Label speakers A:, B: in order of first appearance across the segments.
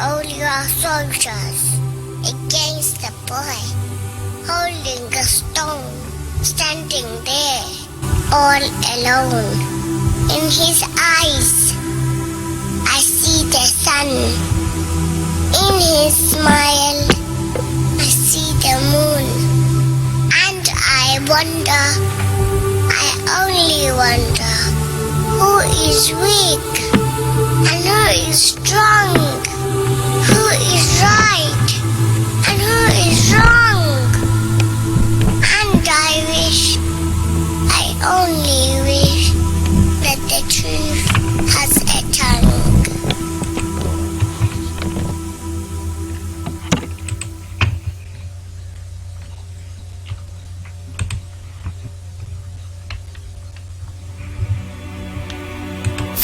A: all your soldiers against the boy, holding a stone, standing there, all alone. In his eyes, I see the sun. In his smile, I see the moon. And I wonder, I only wonder, who is weak and who is strong? Who is right and who is wrong? And I wish, I only wish, that the truth has a tongue.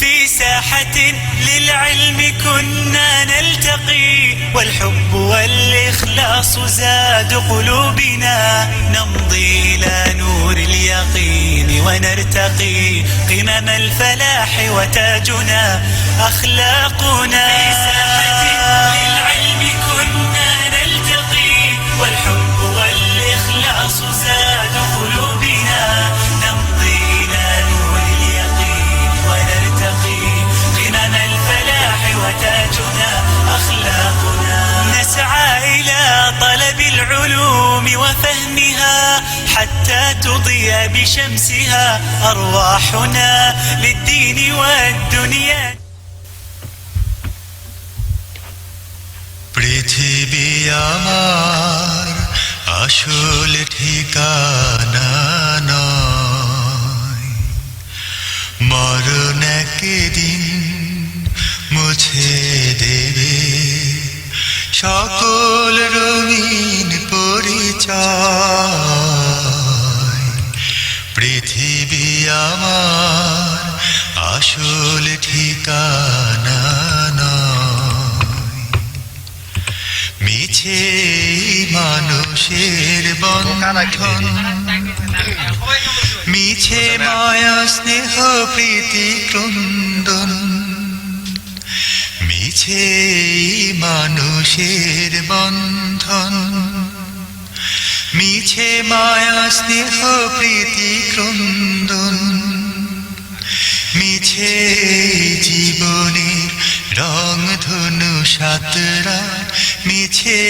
B: في ساحة للعلم كنا نلتقي، والحب والإخلاص زاد قلوبنا، نمضي إلى نور اليقين ونرتقي قمم الفلاح وتاجنا أخلاقنا. في ساحة للعلم كنا نلتقي، والحب والإخلاص زاد قلوبنا، نمضي إلى نور اليقين ونرتقي قمم الفلاح وتاجنا أخلاقنا. نسعى إلى طلب العلوم وفهمها حتى تضيء بشمسها أرواحنا للدين والدنيا.
C: পৃথিবী আমার আসল ঠিকানা নয়, মরণ একদিন মুছে দেবে সকল রঙিন পরিচয়। পৃথিবী আমার আসল ঠিকানা নয়, মিছে মানুষের বন্ধন, মিছে মায়া স্নেহ প্রীতি ক্রন্দন, মিছে মানুষের বন্ধন, মিছে মায়া স্নেহ প্রীতি ক্রন্দন, মিছে জীবনের রং ধনু সাতরা, মিছে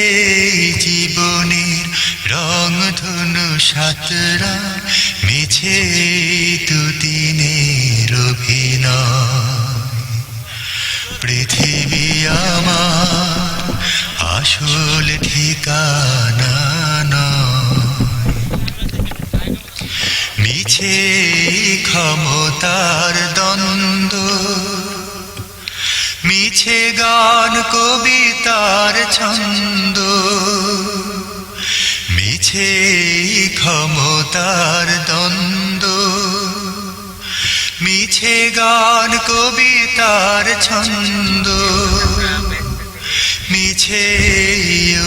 C: জীবনের রং ধনু সাতরা, মিছে দুদিনের অভিনয়। পৃথিবী আমার আসল ঠিকানা নয়, মিছে ক্ষমতার দ্বন্দ্ব, মিছে গান কবিতার ছন্দ, মিছে ক্ষমতার দ্বন্দ্ব, মিছে গান কবিতার ছন্দ, মিছে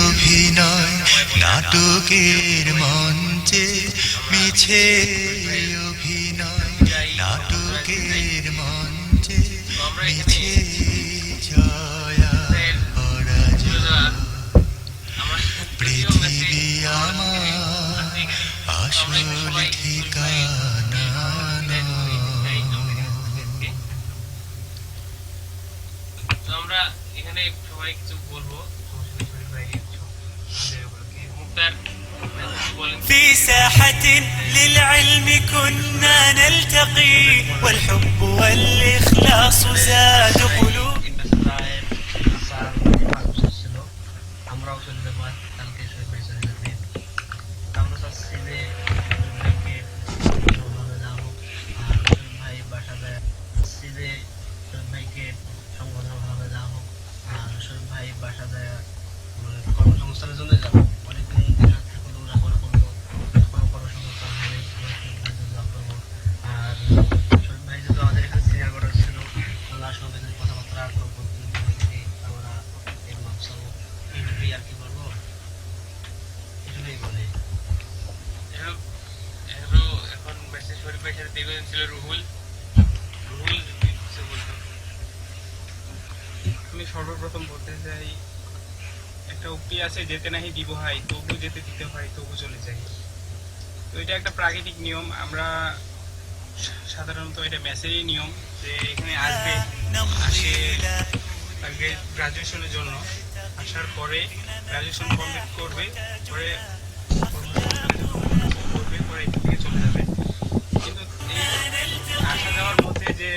C: অভিনয় নাটকের মঞ্চে, মিছে অভিনয় নাটকের মঞ্চে, মিছে জয়া পরাজয়। পৃথিবী আমার আসল ঠিকানা নয়।
D: আমরা এখানে সবাই কিছু বলবো।
B: في ساحة للعلم كنا نلتقي، والحب والإخلاص زاد قلوبنا.
D: আমরাও চলে যাবো কালকে শহীদ ভাই চলে যাবে। আমরা চাচ্ছি যে ভাইকে ভালো যাও, আর শহীদ ভাই বাসা যায় চাচ্ছি যে শহীদ ভাইকে সংগঠন ভাবে যাও, আর শহীদ ভাই বাসা যায় কর্মসংস্থানের জন্য যাবো। অনেকদিন থাকলো ওরা কোনো কর্মসংস্থান হলে জব করবো। আর শহীদ ভাই যেহেতু আমাদের এখানে সিনিয়র করা ছিল, আল্লাহর সঙ্গে যদি কথাবার্তা করবো আমরা এই মাপসাও এইটুকুই আর কি বলবো, এটুকুই বলে। এখন মেসেজ শরীফ ভাই সাথে দীর্ঘদিন ছিল রুহুল, রুহুল কিছু বলতো।
E: আমি সর্বপ্রথম বলতে চাই, একটা উক্তি আছে, যেতে নাহি দিব হয় তবু যেতে দিতে হয় তবু চলে যাই। তো এটা একটা প্রাকৃতিক নিয়ম। আমরা সাধারণত এটা ম্যাচেরই নিয়ম যে এখানে আসবে, আসে আগে গ্রাজুয়েশনের জন্য, আসার পরে গ্রাজুয়েশন কমপ্লিট করবে, পরে করবে, পরে এখান থেকে চলে যাবে। কিন্তু এই আসা যাওয়ার মধ্যে যে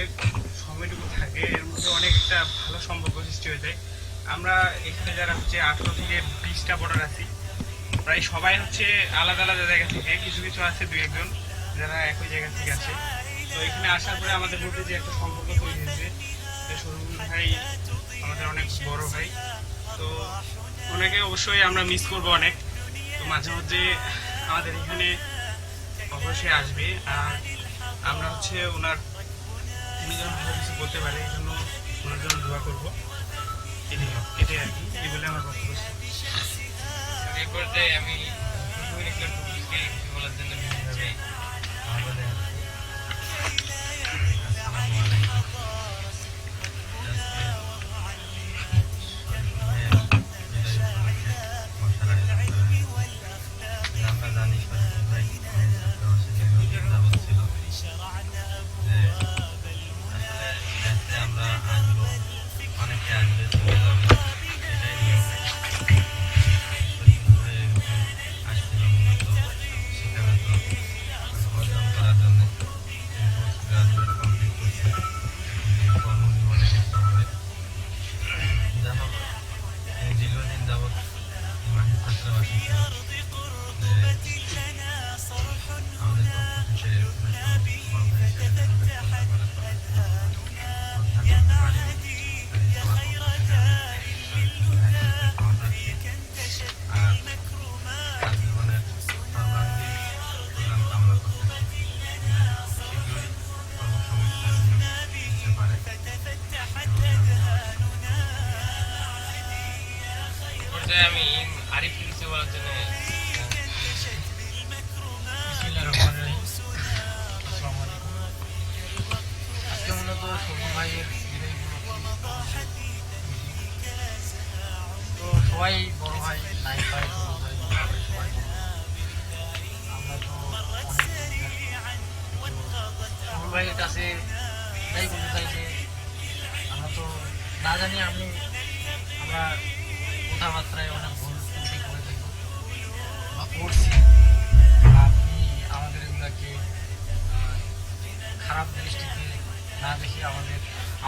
E: সময়টুকু থাকে এর মধ্যে অনেক একটা ভালো সম্পর্ক সৃষ্টি হয়ে যায়। আমরা এখানে যারা হচ্ছে 18 থেকে 20টা বর্ডার আছি, প্রায় সবাই হচ্ছে আলাদা আলাদা জায়গা থেকে, কিছু কিছু আছে 2-1 জন যারা একই জায়গা থেকে আসে। তো এখানে আসার পরে আমাদের মধ্যে যে একটা সম্পর্ক তৈরি হয়েছে, যে শরীফুল ভাই আমাদের অনেক বড় ভাই। তো ওনাকে অবশ্যই আমরা মিস করবো অনেক। তো মাঝে মধ্যে আমাদের এখানে অবশ্যই আসবে, আর আমরা হচ্ছে ওনার, উনি যেন ভালো কিছু বলতে পারে এই জন্য ওনার জন্য দোয়া করবো। এটাই আর কি, এই বলে আমার বক্তব্য শেষ।
D: এই পর্যায়ে আমি বলার জন্য বিভিন্নভাবে আমাদের আমরা জানি ভাই ছিল যে আসলে আমরা আসবো, অনেকে আসবে, চলে যাবে, এটাই নিয়ম। আসছিল মূলত শিক্ষাগত অর্জন করার জন্য গ্রাজুয়েট কমপ্লিট করছে, কর্মজীবনে লিপ্ত হবে। যাই হোক, দীর্ঘদিন যাবৎ মাঠের ছাত্রাবাসী ছিল যে আমাদের পক্ষ থেকে বড় ভাই হিসেবে আমি আরিফ কিছু বলার জন্য আজকে মূলত শোভন ভাইয়ের তো সবাই বড় ভাই, নাই ভাই, সবাই আমরা তো শোভন ভাইয়ের কাছে এটাই বলতে চাই যে আমরা তো না জানি আমরা কথাবার্তায় অনেক ভুল ত্রুটি করে থাকি বা করছি। আপনি আমাদের এগুলাকে খারাপ দৃষ্টিতে না দেখে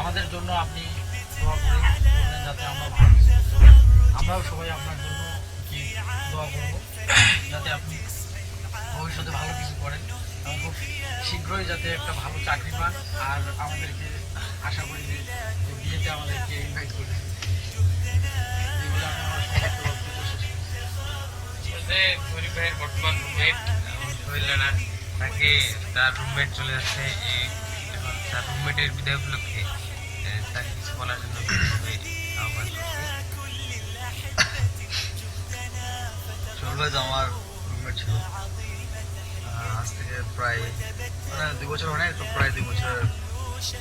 D: আমাদের জন্য আপনি দোয়া করে বলবেন যাতে আমরা ভালো কিছু করতে পারি। আমরাও সবাই আপনার জন্য কি দোয়া করব যাতে আপনি ভবিষ্যতে ভালো কিছু করেন এবং খুব শীঘ্রই যাতে একটা ভালো চাকরি পান। আর আমাদেরকে আশা করি যে বিয়েতে আমাদেরকে ইনভাইট করবেন। শরীফ ভাইয়ের বর্তমান রুমমেট শৈলানা, তাকে তার রুমমেট চলে যাচ্ছে, এখন তার রুমমেটের বিদায় উপলক্ষে তাকে কিছু বলার জন্য আহ্বান করছি।
F: শৈল ভাই তো আমার রুমমেট ছিল, আজ থেকে প্রায় 2 বছর হয় না, তো প্রায় 2 বছরের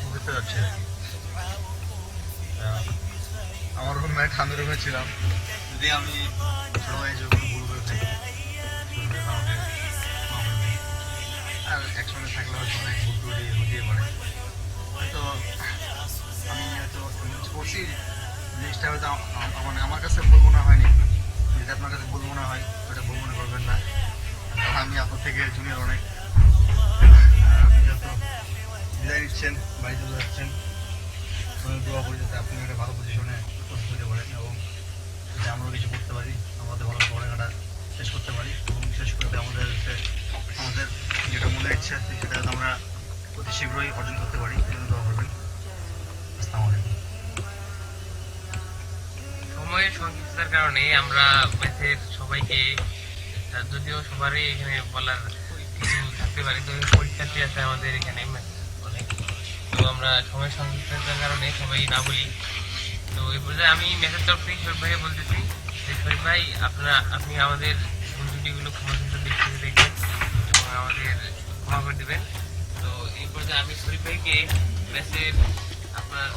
F: ঘুরতে যাচ্ছে। আমার রুমমেট, আমি রুমে ছিলাম। যদি আমি ছোট ভাই যে কোনো ভুল করে থাকি, আমাকে আর একসঙ্গে থাকলে হয়তো অনেক ভুল টুটি হতেই পারে। হয়তো আমি হয়তো করছি জিনিসটা, হয়তো মানে আমার কাছে ভুল মনে হয়নি। যদি আপনার কাছে ভুল মনে হয় ওটা ভুল মনে করবেন না, কারণ আমি আপনার থেকে জুনিয়র অনেক। আপনি যত বিদায় নিচ্ছেন, বাড়ি চলে যাচ্ছেন, দোয়া করি যাতে আপনি একটা ভালো পজিশনে হতে পারেন এবং যাতে আমরাও কিছু করতে পারি, আমাদের ভালো পড়ালেখাটা শেষ করতে পারি এবং শেষ করতে আমাদের যেটা মনের ইচ্ছা সেটা যাতে আমরা অতি শীঘ্রই অর্জন করতে পারি, এই জন্য দোয়া করবেন। আসসালামু আলাইকুম।
D: সময়ের সংক্ষিপ্ততার কারণে আমরা ম্যাথের সবাইকে, যদিও সবারই এখানে বলার কিছু থাকতে পারে, তো পরীক্ষার্থী আছে আমাদের এখানে অনেক, তো আমরা সময়ের সংক্ষিপ্ততার কারণে সবাই না বলি। তো এই পর্যায়ে আমি ম্যাথের তরফ থেকে শরীফ ভাইকে বলতেছি যে শরীফ ভাই, আপনি আমাদের ভুল ক্ষমাসুন্দর দৃষ্টিতে দেখবেন এবং আমাদের ক্ষমা করে দেবেন। তো এই পর্যায়ে আমি শরীফ ভাইকে ম্যাথের আপনার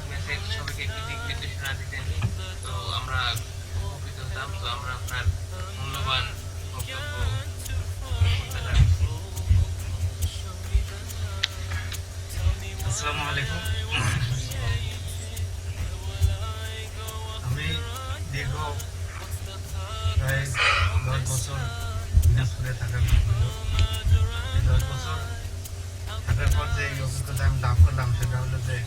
D: ম্যাথের
E: আমাদের সবাইকে একটু দিক নির্দেশনা দিতেন, তো আমরা উপকৃত হতাম। তো আমরা আপনার মূল্যবান বক্তব্য শুনতে চাচ্ছি।
F: আসসালামু আলাইকুম। আমি দীর্ঘ প্রায় 10 বছর দিনাজপুরে থাকার হলো। এই 10 বছর থাকার পর যে এই অভিজ্ঞতা আমি লাভ করলাম সেটা হলো যে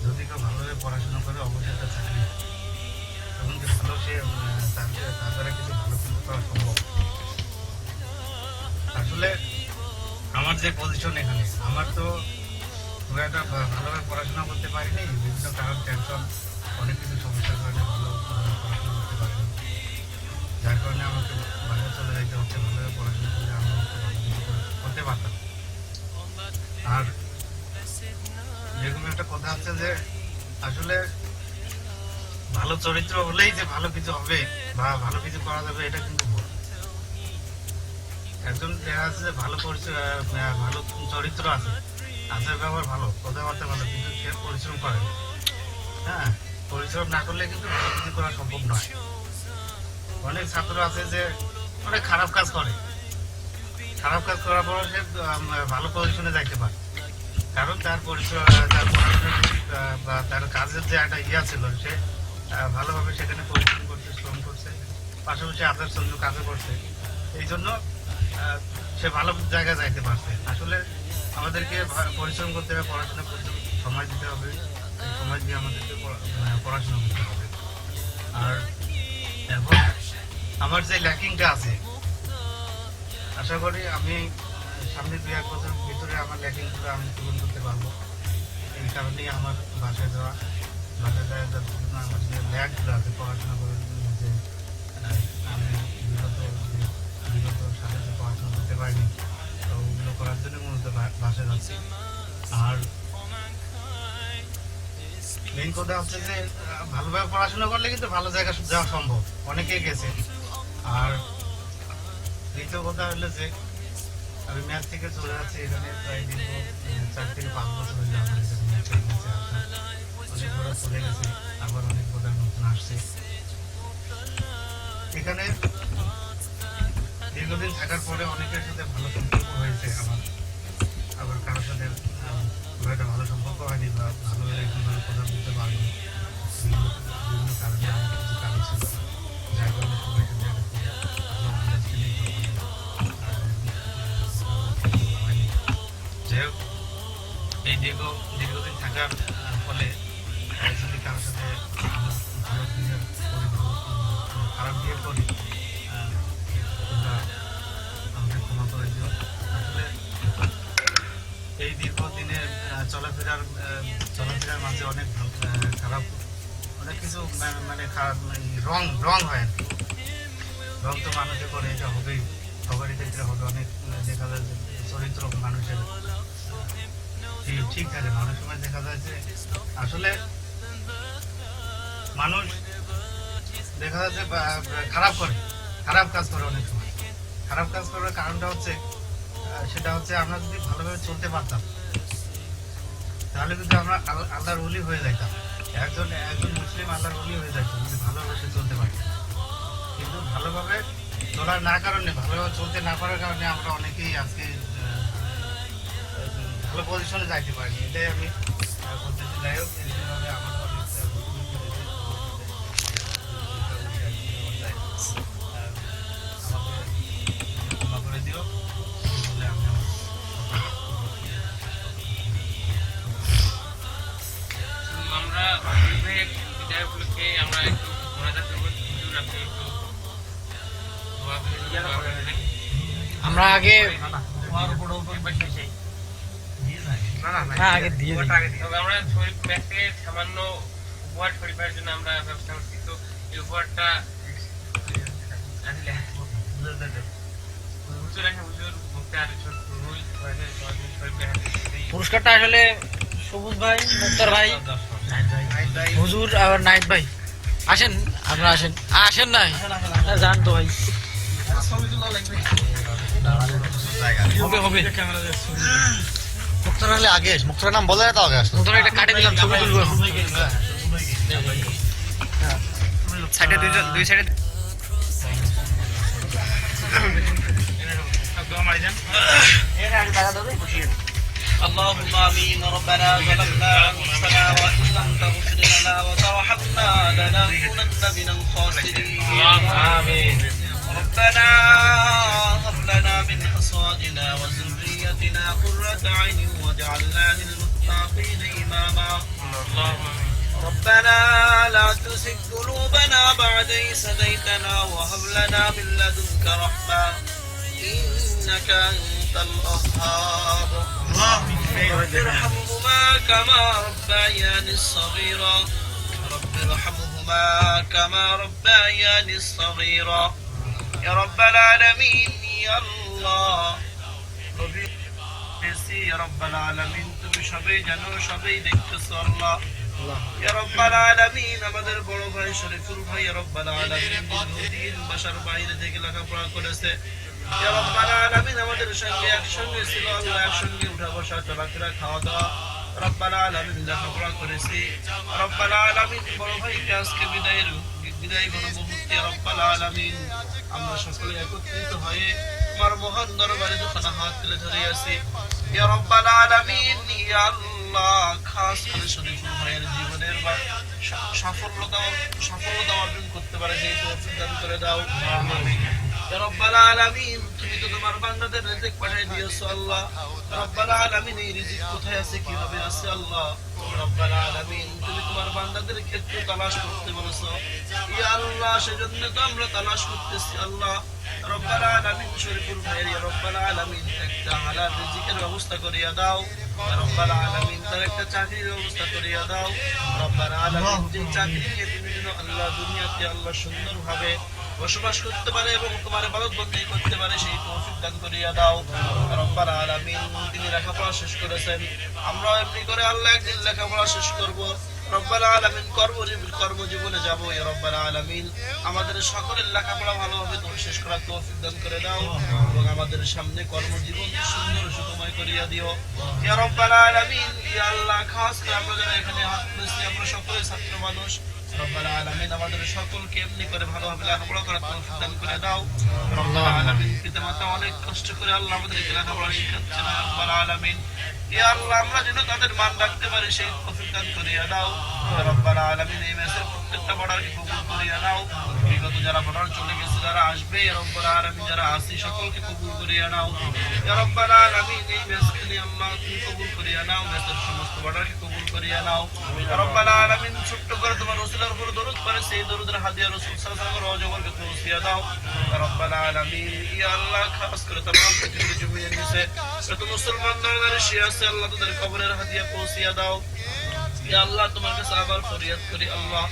F: যদি কেউ ভালোভাবে পড়াশোনা করে অবশ্যই একটা চাকরি হবে। এবং যে ভালো সে তার দ্বারা কিছু ভালো কিছু করা সম্ভব। আসলে আমার যে পজিশন এখানে, আমার তো খুব একটা ভালোভাবে পড়াশোনা করতে পারিনি, বিভিন্ন কারণ টেনশন অনেক কিছু সমস্যার কারণে ভালো পড়াশোনা করতে পারিনি, যার কারণে আমাকে বাইরে চলে যাইতে হচ্ছে। ভালোভাবে পড়াশোনা করলে আমি ভালো কিছু করতে পারতাম। আর যেরকম একটা কথা আছে যে আসলে ভালো চরিত্র হলেই যে ভালো কিছু হবে বা ভালো কিছু করা যাবে এটা কিন্তু ভুল। একজন দেখা যাচ্ছে যে ভালো ভালো চরিত্র আছে, আচার ব্যবহার ভালো, কথাবার্তা ভালো, কিন্তু সে পরিশ্রম করে না। হ্যাঁ, পরিশ্রম না করলে কিন্তু ভালো কিছু করা সম্ভব নয়। অনেক ছাত্র আছে যে অনেক খারাপ কাজ করে, খারাপ কাজ করার পর সে ভালো পজিশনে যাইতে পারে, কারণ তার পরিশ্রম, তার পড়াশোনা বা তার কাজের যে একটা ইয়া ছিল, সে ভালোভাবে সেখানে পরিশ্রম করছে, শ্রম করছে, পাশাপাশি আচার চন্দ্র কাজও করছে, এই জন্য সে ভালো জায়গায় যাইতে পারছে। আসলে আমাদেরকে পরিশ্রম করতে হবে, পড়াশোনা করতে সময় দিতে হবে, এই সময় দিয়ে আমাদেরকে পড়াশোনা করতে হবে। আর এখন আমার যে ল্যাকিংটা আছে, আশা করি আমি সামনে 2-1 বছর ভিতরে আমার ল্যাকিংগুলো আমি পূরণ করতে পারবো। এই কারণেই আমার বাসায় যাওয়া, বাসায় যাওয়ার জন্য আমার যে ল্যাকগুলো আছে পড়াশোনা করে, যে আমি বিগত সালে যে পড়াশোনা করতে পারিনি, তো ওগুলো করার জন্য মূলত বাসায় যাচ্ছি। আর মেইন কথা হচ্ছে যে ভালোভাবে পড়াশোনা করলে কিন্তু ভালো জায়গা যাওয়া সম্ভব, অনেকেই গেছে। আর দ্বিতীয় কথা হলো যে আমি ম্যাচ থেকে চলে যাচ্ছি এখানে প্রায় দীর্ঘ 4 থেকে 5 বছর হয়ে আমার এখানে ম্যাচে আসা। অনেক ঘোরা চলে গেছে, আবার অনেক ঘোরা নতুন আসছে। এখানে দীর্ঘদিন থাকার পরে অনেকের সাথে ভালো সম্পর্ক হয়েছে আমার, আবার কারোর সাথে খুব একটা ভালো সম্পর্ক হয়নি বা ভালোভাবে একজনভাবে কথা বলতে পারিনি। বিভিন্ন কারণে আমার কিছু কারণ ছিল, যার কারণে সবাই সাথে যাই হোক, এই দীর্ঘদিন থাকার ফলে যদি কারোর সাথে ভালো বিহেভ করি, খারাপ বিহেভ করি, তোমরা আমাকে ক্ষমা করে দিও। আসলে এই দীর্ঘদিনের চলাফেরার মাঝে অনেক খারাপ, অনেক কিছু মানে খারাপ রং হয় আর কি। রং তো মানুষে করে, এটা হবেই, সবারই ক্ষেত্রে হবে। অনেক দেখা যায় যে চরিত্র মানুষের ঠিক থাকে না, অনেক সময় দেখা যায় যে আসলে মানুষ দেখা যায় যে খারাপ কাজ করে। অনেক সময় খারাপ কাজ করার কারণটা হচ্ছে সেটা হচ্ছে আমরা যদি ভালোভাবে চলতে পারতাম তাহলে কিন্তু আমরা আল্লাহর ওলি হয়ে যাইতাম। একজন মুসলিম আল্লাহর ওলি হয়ে যাইতাম যদি ভালোভাবে সে চলতে পারতাম। কিন্তু ভালোভাবে চলার না কারণে, ভালোভাবে চলতে না পারার কারণে আমরা অনেকেই আজকে ভালো পজিশনে যাইতে পারিনি। এটাই আমি বলতেছি। যাই হোক, এইভাবে আমার আমাকে ক্ষমা করে দিও বলে আমি
E: আমরা বিদায় উপলক্ষে আমরা একটু মোনাজাত করব। হুজুর, আপনি একটু দোয়া করে দিবেন।
G: আমরা আগে
F: আগে দিয়ে
E: তবে আমরা শরীফ ম্যাচ থেকে সামান্য উপহার শরীফের জন্য আমরা ব্যবস্থা করছি। তো এই উপহারটা হুজুর মুক্তার
G: পুরস্কারটা আসলে সবুজ ভাই, মুক্তার ভাই, হুজুর আর নাইট ভাই। আসেন, আপনারা আসেন নাই জান তো ভাই, হবে
F: মুক্তার হলে আগে মুক্তার নাম বলে না তো আগে আসতো
G: নতুন একটা কাটে দিলাম ছবি তুলবো এখন। সাইডে দুই সাইডে
D: اللهم امين ربنا ظلمنا انفسنا وان لم تغفر لنا وترحمنا لنكونن من الخاسرين امين ربنا هب لنا من ازواجنا وذريتنا قرة عين واجعلنا للمتقين اماما ربنا لا تزغ قلوبنا بعد إذ هديتنا وهب لنا من لدنك رحمة إنك أنت الوهاب رب ارحمهما كما ربياني صغيرا رب ارحمهما كما ربياني صغيرا يا رب العالمين يا الله يا رب العالمين তুমি সবই জানো সবই দেখতেছো আল্লাহ ইয়া রাব্বাল আলামিন আমাদের বড় ভাই শরীফুল ভাই ইয়া রাব্বাল আলামিন দীর্ঘদিন বাসার বাইরে থেকে লেখাপড়া করেছে ইয়া রাব্বাল আলামিন আমাদের সঙ্গে একসঙ্গে ছিল আল্লাহ একসঙ্গে উঠা বসা চলাফেরা খাওয়া দাওয়া রাব্বাল আলামিন লেখাপড়া করেছি রাব্বাল আলামিন বড় ভাইকে আজকে বিদায় ঘন মুহূর্তে রাব্বাল আলামিন আমরা সকলে একত্রিত হয়ে তোমার মহান দরবারে যখন হাত তুলে ধরে আছি ইয়া রাব্বাল আলামিন ইয়া আল্লাহ খাস করে শরীফুল ভাইয়ের জীবনের সফলতা অর্জন করতে পারে সেই তৌফিক দান করে দাও আমিন ইয়া রাব্বাল আলামিন তুমি তো তোমার বান্দাদের রিজিক পাঠিয়ে দিয়েছো আল্লাহ রাব্বাল আলামিন এই রিজিক কোথায় আছে কিভাবে আছে আল্লাহ রাব্বাল আলামিন তুমি তোমার বান্দাদের ক্ষেত্রে তালাশ করতে বলেছো ইয়া আল্লাহ সেজন্য তো আমরা তালাশ করতেছি আল্লাহ রব্বাল আলামিন শরীফুল ভাইয়ের ইয়া রব্বাল আলামিন একটা হালাল রিজিকের ব্যবস্থা করিয়া দাও রব্বাল আলামিন তার একটা চাকরির ব্যবস্থা করিয়া দাও রব্বাল আলামিন যে চাকরি নিয়ে তুমি যেন আল্লাহ দুনিয়াতে আল্লাহ সুন্দরভাবে বসবাস করতে পারে এবং তোমার ইবাদত বন্দী করতে পারে সেই তৌফিক দান করিয়া দাও রব্বাল আলামিন তিনি লেখাপড়া শেষ করেছেন আমরা এমনি করে আল্লাহ একদিন লেখাপড়া শেষ করব রব্বাল আলামিন কর্মজীবনে যাব ইয়া রব্বাল আলামিন আমাদের সকলের লেখাপড়া ভালোভাবে তুমি শেষ করার তৌফিক দান করে দাও এবং আমাদের সামনে কর্মজীবন সুন্দর সুখময় করিয়া দিও ইয়া রব্বাল আলামিন ইয়া আল্লাহ খাস করে আমরা যারা এখানে হাত তুলেছি আমরা সকলে ছাত্র মানুষ রব্বাল আলামিন আমাদের সকলকে এমনি করে ভালোভাবে লেখাপড়া করার তৌফিক দান করে দাও রব্বাল আলামিন পিতামাতা অনেক কষ্ট করে আল্লাহ আমাদেরকে লেখাপড়া শিখাচ্ছেন রব্বাল আলামিন ইয়া আল্লাহ আমরা যেন তাদের মান রাখতে পারি সেই তৌফিক দান করিয়া দাও রব্বাল আলামিন এই মেসের প্রত্যেকটা বর্ডারকে কবুল করিয়া নাও বিগত যারা বর্ডার চলে গেছে যারা আসবে ইয়া রব্বাল আলামিন যারা আসি সকলকে কবুল করিয়া নাও ইয়া রব্বাল আলামিন এই মেসকে নিয়ে আল্লাহ তুমি কবুল করিয়া নাও মেসের সমস্ত বর্ডারকে কবুল করিয়া নাও ইয়া রব্বাল আলামিন ছোট্ট করে তোমার রাসূলের উপর দরুদ পড়ে সেই দরুদের হাদিয়া রাসূল সাল্লাল্লাহু আলাইহি ওয়াসাল্লামের রওজাবরকে পৌঁছিয়া দাও ইয়া রব্বাল আলামিন ইয়া আল্লাহ খাস করে तमाम পৃথিবীর জমিনে নিচে যত মুসলমান নরনারী শিয়া আছে আল্লাহ তাদের কবরের হাদিয়া পৌঁছিয়া দাও ইয়া আল্লাহ তোমার কাছে আবার ফরিয়াদ করি আল্লাহ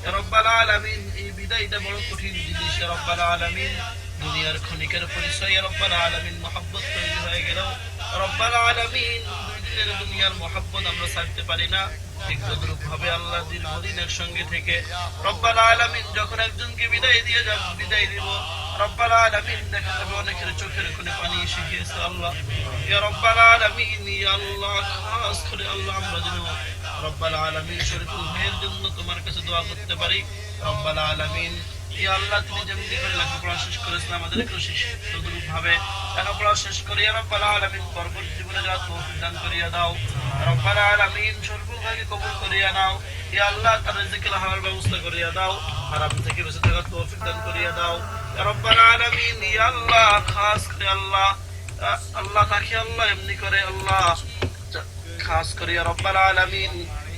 D: ইয়া রব্বাল আলামিন এই বিদায়টা বড় কঠিন জিনিস ইয়া রব্বাল আলামিন দুনিয়ার ক্ষণিকের পরিচয় ইয়া রব্বাল আলামিন মহব্বত তৈরি হয়ে গেল রব্বাল আলামিন দুনিয়ার মহব্বত আমরা ছাড়তে পারি না ঠিক তদ্রূপ ভাবে আল্লাহ দীর্ঘদিনের সঙ্গে থেকে রব্বাল আলামিন যখন একজনকে বিদায় দিব রব্বাল আলামিন দেখা যাবে অনেকের চোখের কোণে পানি এসে গিয়েছে আল্লাহ ইয়া রব্বাল আলামিন ইয়া আল্লাহ খাস করে আল্লাহ আমরা যেন রব্বাল আলামিন শরীফুল ভাইয়ের জন্য তোমার কাছে দোয়া করতে পারি রব্বাল আলামিন ইয়া আল্লাহ তুমি যেমনি করে লেখাপড়া শেষ করেছেন আমাদেরকেও তদ্রূপ ভাবে লেখাপড়া শেষ করে ইয়া রব্বাল আলামিন পরবর্তী জীবনে যাওয়ার তৌফিক দান করিয়া দাও রব্বাল আলামিন শরীফুল ভাইকে কবুল করিয়া নাও ইয়া আল্লাহ তার রিজিকের হালাল ব্যবস্থা করিয়া দাও হারাম থেকে বেঁচে থাকার তৌফিক দান করিয়া দাও ইয়া রব্বাল আলামিন ইয়া আল্লাহ খাস করে আল্লাহ তাকে আল্লাহ এমনি করে আল্লাহ খাস করে ইয়া রব্বাল আলামিন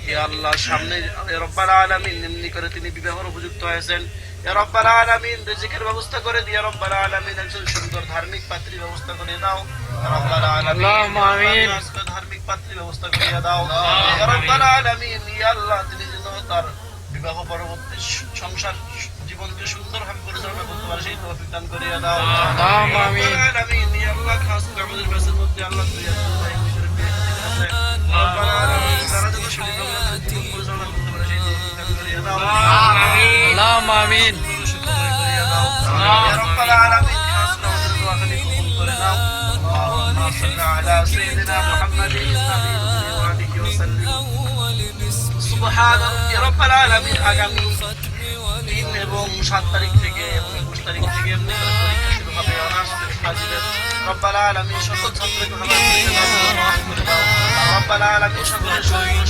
D: ইয়া আল্লাহ সামনে ইয়া রব্বাল আলামিন এমনি করে তিনি বিবাহের উপযুক্ত হয়েছেন ইয়া রব্বাল আলামিন রিজিকের ব্যবস্থা করে দিয়া রব্বাল আলামিন একজন সুন্দর ধার্মিক পাত্রী ব্যবস্থা করে দাও রব্বাল আলামিন
G: আল্লাহুম্মা আমিন
E: ধার্মিক পাত্রী ব্যবস্থা করে দাও ইয়া রব্বাল আলামিন ইয়া আল্লাহ তিনি যেন তার বিবাহ পরবর্তী সংসার জীবনকে সুন্দরভাবে পরিচালনা করতে পারে সেই তৌফিক দান করে দাও
G: আল্লাহুম্মা আমিন
E: আমিন ইয়া আল্লাহ খাস করে আমাদের মেসের মধ্যে আল্লাহ তুই ভাই ভিতরে পেয়ে রব্বাল আলামিন তারা যেন সুন্দরভাবে জীবন পরিচালনা করতে পারে সেই তৌফিক দান করে দাও
G: আল্লাহুম্মা আমিন
E: يا رب العالمين خاص করে আমাদের দোয়া খালি কবুল করে নাও
D: صل على سيدنا محمد النبي وآله وسلم সুবহান রব্বিল আলামিন। আগামী 3 এবং 7 তারিখ থেকে এবং 21 তারিখ থেকে পরীক্ষা শুরু হবে অনার্স ফাজিলের। রব্বিল আলামিন সকল ছাত্রকে ভালো করে দাও। রব্বিল আলামিন সকলের শরীর